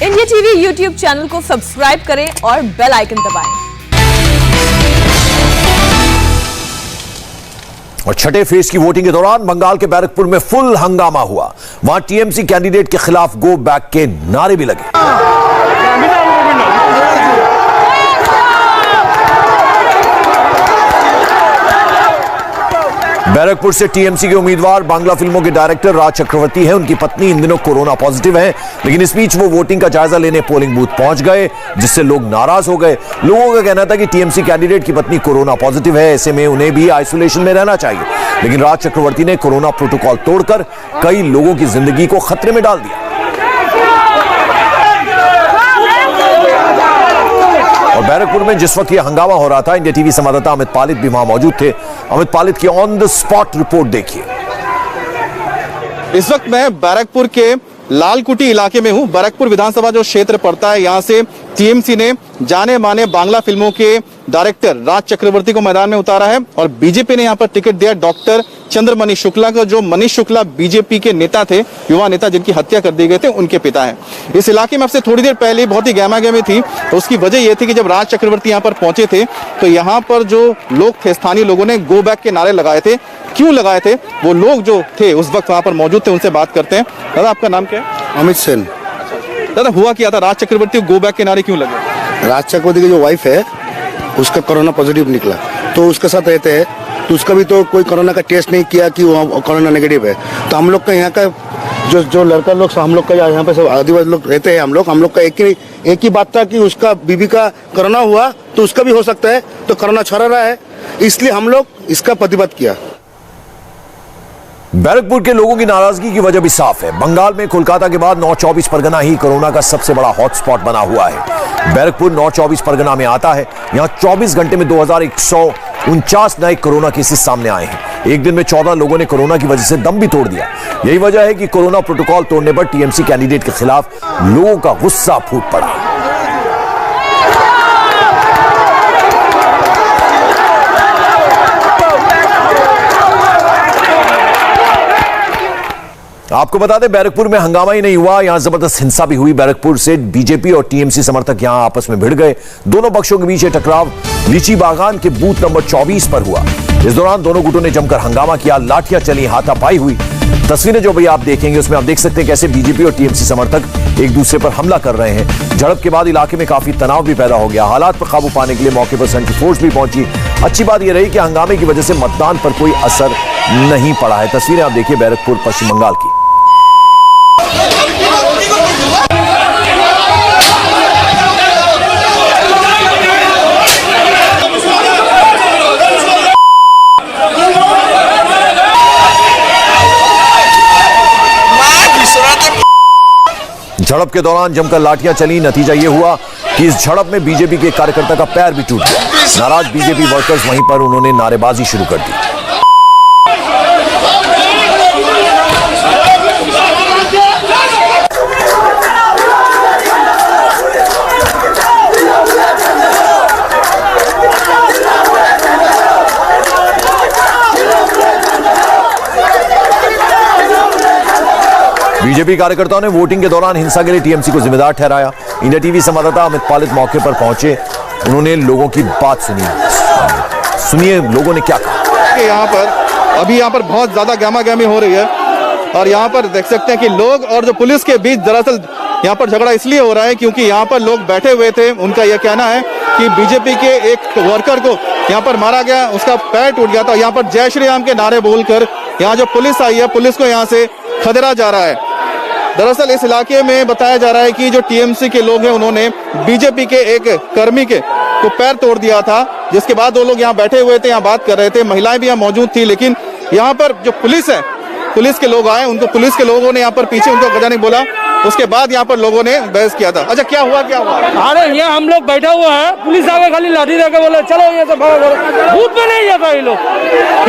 India TV YouTube channel को subscribe करें और बेल आइकन दबाएं। और छठे फेज की वोटिंग के दौरान बंगाल के बैरकपुर में फुल हंगामा हुआ। वहां टीएमसी कैंडिडेट के खिलाफ गो बैक के नारे भी लगे। बैरकपुर से टीएमसी के उम्मीदवार बांग्ला फिल्मों के डायरेक्टर राज चक्रवर्ती हैं। उनकी पत्नी इन दिनों कोरोना पॉजिटिव है, लेकिन इस बीच वो वोटिंग का जायजा लेने पोलिंग बूथ पहुंच गए, जिससे लोग नाराज हो गए। लोगों का कहना था कि टीएमसी कैंडिडेट की पत्नी कोरोना पॉजिटिव है, ऐसे में उन्हें भी आइसोलेशन में रहना चाहिए। लेकिन राज चक्रवर्ती ने कोरोना प्रोटोकॉल तोड़कर कई लोगों की जिंदगी को खतरे में डाल दिया। और बैरकपुर में जिस वक्त यह हंगामा हो रहा था, इंडिया टीवी संवाददाता अमित पालित भी वहां मौजूद थे। अमित पालित की ऑन द स्पॉट रिपोर्ट देखिए। इस वक्त मैं बैरकपुर के लालकुटी इलाके में हूं। बैरकपुर विधानसभा जो क्षेत्र पड़ता है, यहां से टीएमसी ने जाने माने बांग्ला फिल्मों के डायरेक्टर राज चक्रवर्ती को मैदान में उतारा है और बीजेपी ने यहां पर टिकट दिया डॉक्टर चंद्रमणि शुक्ला को, जो मनीष शुक्ला बीजेपी के नेता थे, युवा नेता जिनकी हत्या कर दी गई थे, उनके पिता हैं। इस इलाके में अब से थोड़ी देर पहले बहुत ही गहमा-गहमी थी। तो उसकी वजह यह थी कि जब राज चक्रवर्ती यहां पर पहुंचे थे तो यहां पर जो लोग थे, स्थानीय लोगों ने गो बैक के नारे लगाए थे। क्यों लगाए थे? वो लोग जो थे उस वक्त वहां पर मौजूद थे, उनसे बात करते हैं। दादा, आपका नाम क्या है? अमित सेन। दादा, हुआ क्या था? राज चक्रवर्ती को गो बैक के नारे क्यों लगे? राज चक्रवर्ती की जो वाइफ है उसका कोरोना पॉजिटिव निकला, तो उसके साथ रहते हैं, तो उसका भी तो कोई कोरोना का टेस्ट नहीं किया कि वो कोरोना नेगेटिव है। तो हम लोग का यहाँ का जो लड़का लोग, हम लोग का यहाँ पे सब आदिवासी लोग रहते हैं, हम लोग का एक ही बात था कि उसका बीबी का कोरोना हुआ तो उसका भी हो सकता है, तो कोरोना छड़ा रहा है, इसलिए हम लोग इसका प्रतिवाद किया। बैरकपुर के लोगों की नाराजगी की वजह भी साफ है। बंगाल में कोलकाता के बाद 9-24 परगना ही कोरोना का सबसे बड़ा हॉटस्पॉट बना हुआ है। बैरकपुर 9-24 परगना में आता है। यहां 24 घंटे में 2149 नए कोरोना केसेस सामने आए हैं। एक दिन में 14 लोगों ने कोरोना की वजह से दम भी तोड़ दिया। यही वजह है कि कोरोना प्रोटोकॉल तोड़ने पर टीएमसी कैंडिडेट के खिलाफ लोगों का गुस्सा फूट पड़ा। आपको बता दें, बैरकपुर में हंगामा ही नहीं हुआ, यहां जबरदस्त हिंसा भी हुई। बैरकपुर से बीजेपी और टीएमसी समर्थक यहां आपस में भिड़ गए। दोनों पक्षों के बीच यह टकराव लीची बागान के बूथ नंबर 24 पर हुआ। इस दौरान दोनों गुटों ने जमकर हंगामा किया, लाठियां चली, हाथापाई हुई। तस्वीरें जो भी आप देखेंगे उसमें आप देख सकते हैं कैसे बीजेपी और टीएमसी समर्थक एक दूसरे पर हमला कर रहे हैं। झड़प के बाद इलाके में काफी तनाव भी पैदा हो गया। हालात पर काबू पाने के लिए मौके पर सेंट्रल फोर्स भी पहुंची। अच्छी बात यह रही कि हंगामे की वजह से मतदान पर कोई असर नहीं पड़ा है। तस्वीरें आप देखिए बैरकपुर पश्चिम बंगाल की। झड़प के दौरान जमकर लाठियां चली। नतीजा यह हुआ कि इस झड़प में बीजेपी के कार्यकर्ता का पैर भी टूट गया। नाराज बीजेपी वर्कर्स वहीं पर उन्होंने नारेबाजी शुरू कर दी। बीजेपी कार्यकर्ताओं ने वोटिंग के दौरान हिंसा के लिए टीएमसी को जिम्मेदार ठहराया। इंडिया टीवी संवाददाता अमित पालित मौके पर पहुंचे। उन्होंने लोगों की बात सुनी। सुनिए लोगों ने क्या कहा। यहाँ पर बहुत ज्यादा गहमा-गहमी हो रही है और यहाँ पर देख सकते हैं कि लोग और जो पुलिस के बीच दरअसल यहाँ पर झगड़ा इसलिए हो रहा है क्योंकि यहाँ पर लोग बैठे हुए थे। उनका यह कहना है कि बीजेपी के एक वर्कर को यहाँ पर मारा गया, उसका पैर टूट गया था। यहाँ पर जय श्री राम के नारे बोलकर यहाँ जो पुलिस आई है, पुलिस को यहाँ से खदेड़ा जा रहा है। दरअसल इस इलाके में बताया जा रहा है कि जो टीएमसी के लोग हैं उन्होंने बीजेपी के एक कर्मी के को पैर तोड़ दिया था, जिसके बाद वो लोग यहाँ बैठे हुए थे, यहाँ बात कर रहे थे। महिलाएं भी यहाँ मौजूद थी, लेकिन यहाँ पर जो पुलिस है, पुलिस के लोग आए, उनको पुलिस के लोगों ने यहाँ पर पीछे उनको गजा नहीं बोला। उसके बाद यहाँ पर लोगों ने बहस किया था। अच्छा, क्या हुआ? अरे यहाँ हम लोग बैठा हुआ है, पुलिस आगे खाली लाठी देके बोले चलो ये तो बूथ पे नहीं जाता। ये लोग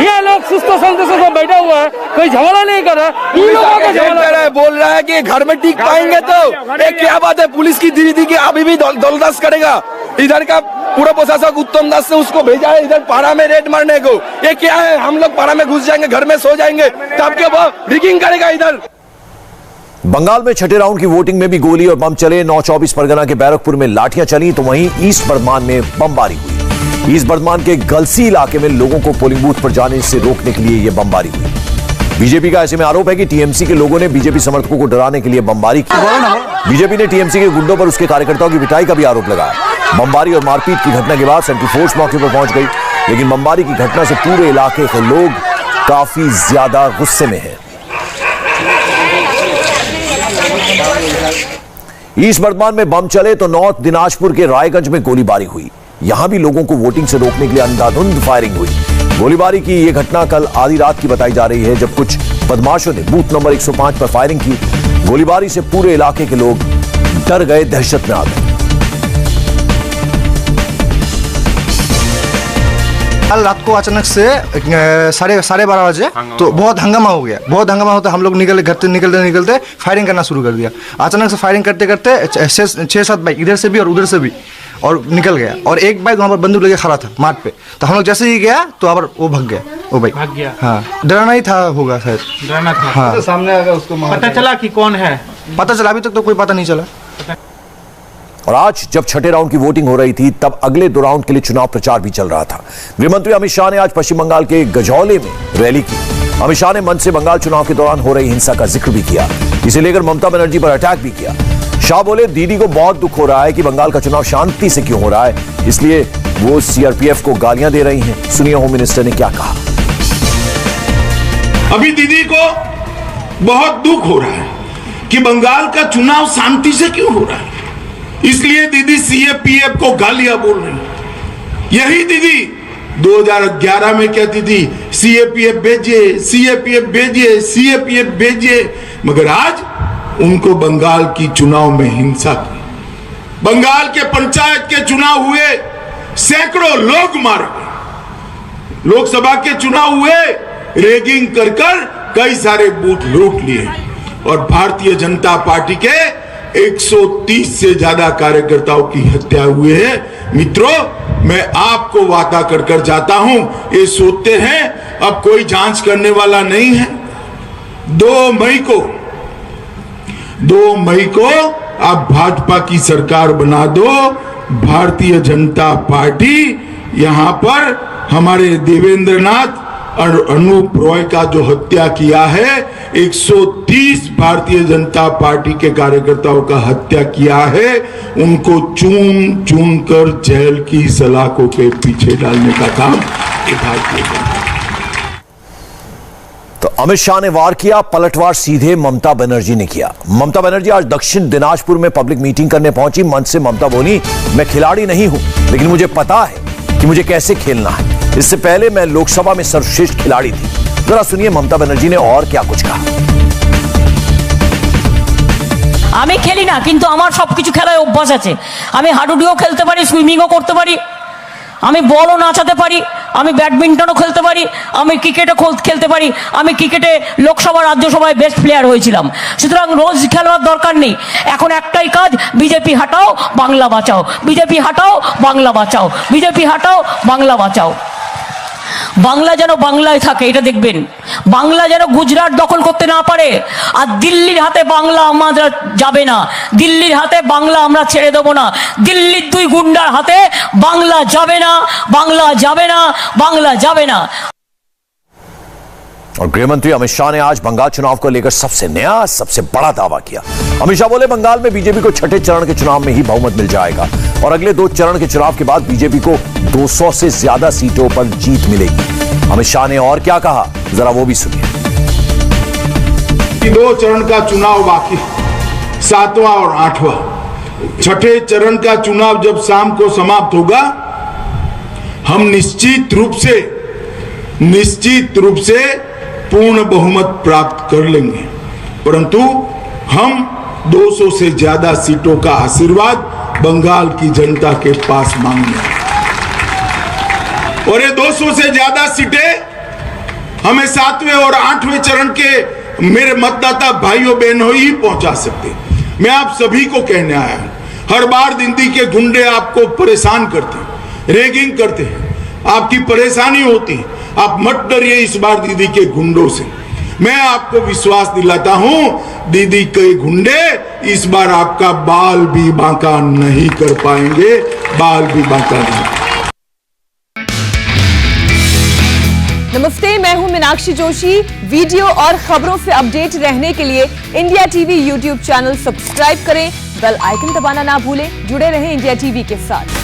यहाँ लोग सुस्त से बैठा हुआ है, कोई झगड़ा नहीं कर रहा। बोल रहा है कि घर में टिक पाएंगे तो एक क्या बात है, पुलिस की दीदी की अभी भी दलदस करेगा। इधर का पूरा प्रशासक उत्तम दास से उसको भेजा है इधर पारा में रेड मारने को। ये क्या है, हम लोग पारा में घुस जाएंगे, घर में सो जाएंगे, तब क्या वो रिगिंग करेगा इधर। बंगाल में छठे राउंड की वोटिंग में भी गोली और बम चले। 9-24 परगना के बैरकपुर में लाठियां चली तो वहीं ईस्ट बर्धमान में बमबारी हुई। ईस्ट बर्धमान के गलसी इलाके में लोगों को पोलिंग बूथ पर जाने से रोकने के लिए यह बमबारी हुई। बीजेपी का ऐसे में आरोप है कि टीएमसी के लोगों ने बीजेपी समर्थकों को डराने के लिए बमबारी की। बीजेपी ने टीएमसी के गुंडों पर उसके कार्यकर्ताओं की पिटाई का भी आरोप लगाया। बमबारी और मारपीट की घटना के बाद सेंट्रल फोर्स मौके पर पहुंच गई, लेकिन बमबारी की घटना से पूरे इलाके के लोग काफी ज्यादा गुस्से में हैं। ईस्ट बर्धमान में बम चले तो नॉर्थ दिनाजपुर के रायगंज में गोलीबारी हुई। यहां भी लोगों को वोटिंग से रोकने के लिए अंधाधुंध फायरिंग हुई। गोलीबारी की यह घटना कल आधी रात की बताई जा रही है, जब कुछ बदमाशों ने बूथ नंबर 105 पर फायरिंग की। गोलीबारी से पूरे इलाके के लोग डर गए, दहशत में आ गए। कल रात को अचानक से 12:30 बजे तो बहुत हंगामा हो गया। बहुत हंगामा होता हम लोग निकलते फायरिंग करना शुरू कर दिया। अचानक से फायरिंग करते करते 6-7 बाइक इधर से भी और उधर से भी और निकल गया, और एक बाइक वहाँ पर बंदूक लेके खड़ा था मार्ट पे। तो हम लोग जैसे ही गया तो अब वो भाग गया, वो बाइक भाग गया। हाँ, डराना ही था, होगा शायद डराना था। हाँ, तो सामने आकर उसको पता चला कि कौन है? पता चला, अभी तक तो कोई पता नहीं चला। और आज जब छठे राउंड की वोटिंग हो रही थी, तब अगले 2 राउंड के लिए चुनाव प्रचार भी चल रहा था। गृहमंत्री अमित शाह ने आज पश्चिम बंगाल के गजौले में रैली की। अमित शाह ने मंच से बंगाल चुनाव के दौरान हो रही हिंसा का जिक्र भी किया। इसे लेकर ममता बनर्जी पर अटैक भी किया। शाह बोले, दीदी को बहुत दुख हो रहा है कि बंगाल का चुनाव शांति से क्यों हो रहा है, इसलिए वो सीआरपीएफ को गालियां दे रही हैं। सुनिए होम मिनिस्टर ने क्या कहा। अभी दीदी को बहुत दुख हो रहा है कि बंगाल का चुनाव शांति से क्यों हो रहा है, इसलिए दीदी सीएपीएफ को गालियां बोल रही है। यही दीदी 2011 में कहती थी सीएपीएफ भेजिए, सीएपीएफ भेजिए, सीएपीएफ भेजिए, मगर आज उनको बंगाल की चुनाव में हिंसा की। बंगाल के पंचायत के चुनाव हुए, सैकड़ों लोग मारे गए। लोकसभा के चुनाव हुए, रेगिंग कर कई सारे बूथ लूट लिए, और भारतीय जनता पार्टी के 130 से ज्यादा कार्यकर्ताओं की हत्या हुई है। मित्रों, मैं आपको वादा कर जाता हूं, ये सोचते हैं अब कोई जांच करने वाला नहीं है। 2 मई को आप भाजपा की सरकार बना दो। भारतीय जनता पार्टी यहां पर हमारे देवेंद्रनाथ और अनूप रॉय का जो हत्या किया है, 130 भारतीय जनता पार्टी के कार्यकर्ताओं का हत्या किया है, उनको चून चून कर जेल की सलाखों के पीछे डालने का काम भारतीय जनता। तो अमित शाह ने वार किया, पलटवार सीधे ममता बनर्जी ने किया। ममता बनर्जी आज दक्षिण दिनाजपुर में पब्लिक मीटिंग करने पहुंची। मंच से ममता बोली, मैं खिलाड़ी नहीं हूं, लेकिन मुझे पता है कि मुझे कैसे खेलना है। इससे पहले मैं लोकसभा में सर्वश्रेष्ठ खिलाड़ी थी। जरा सुनिए ममता बनर्जी ने और क्या कुछ कहा। আমি খেলি না, কিন্তু আমার সবকিছু খেলায় অভ্যাস আছে। আমি হাডুডুও খেলতে পারি, সুইমিংও করতে পারি, আমি বলও নাচাতে পারি, আমি ব্যাডমিন্টনও খেলতে পারি, আমি ক্রিকেটও খেলতে পারি। আমি ক্রিকেটে লোকসভা রাজ্যসভায় বেস্ট প্লেয়ার হয়েছিলাম। সুতরাং রোজ খেলার দরকার নেই। এখন একটাই কাজ, বিজেপি হাটাও, বাংলা বাঁচাও, বিজেপি হাটাও, বাংলা বাঁচাও, বিজেপি হাটাও, বাংলা বাঁচাও। বাংলা যেন বাংলায় থাকে, এটা দেখবেন। বাংলা যেন গুজরাট দখল করতে না পারে। আর দিল্লির হাতে বাংলা আমাদের যাবে না, দিল্লির হাতে বাংলা আমরা ছেড়ে দেবো না। দিল্লির 2 গুন্ডার হাতে বাংলা যাবে না, বাংলা যাবে না, বাংলা যাবে না। और गृहमंत्री अमित शाह ने आज बंगाल चुनाव को लेकर सबसे नया, सबसे बड़ा दावा किया। अमित शाह बोले, बंगाल में बीजेपी को छठे चरण के चुनाव में ही बहुमत मिल जाएगा और अगले 2 चरण के चुनाव के बाद बीजेपी को 200 से ज्यादा सीटों पर जीत मिलेगी। अमित शाह ने और क्या कहा, जरा वो भी सुनिए। 2 चरण का चुनाव बाकी, 7वां और 8वां। छठे चरण का चुनाव जब शाम को समाप्त होगा, हम निश्चित रूप से पूर्ण बहुमत प्राप्त कर लेंगे, परंतु हम 200 से ज्यादा सीटों का आशीर्वाद बंगाल की जनता के पास मांगेंगे। और ये 200 से ज्यादा सीटें हमें 7वें और 8वें चरण के मेरे मतदाता भाइयों बहनों ही पहुंचा सकते। मैं आप सभी को कहने आया हूं, हर बार दिल्ली के गुंडे आपको परेशान करते हैं, रेगिंग करते हैं, आपकी परेशानी होती है। आप मत डरिए इस बार दीदी के गुंडों से। मैं आपको विश्वास दिलाता हूं, दीदी के गुंडे इस बार आपका बाल भी बांका नहीं कर पाएंगे, बाल भी बांका नहीं। नमस्ते, मैं हूं मीनाक्षी जोशी। वीडियो और खबरों से अपडेट रहने के लिए India TV YouTube channel subscribe करें, बेल आइकन दबाना ना भूलें। जुड़े रहें इंडिया टीवी के साथ।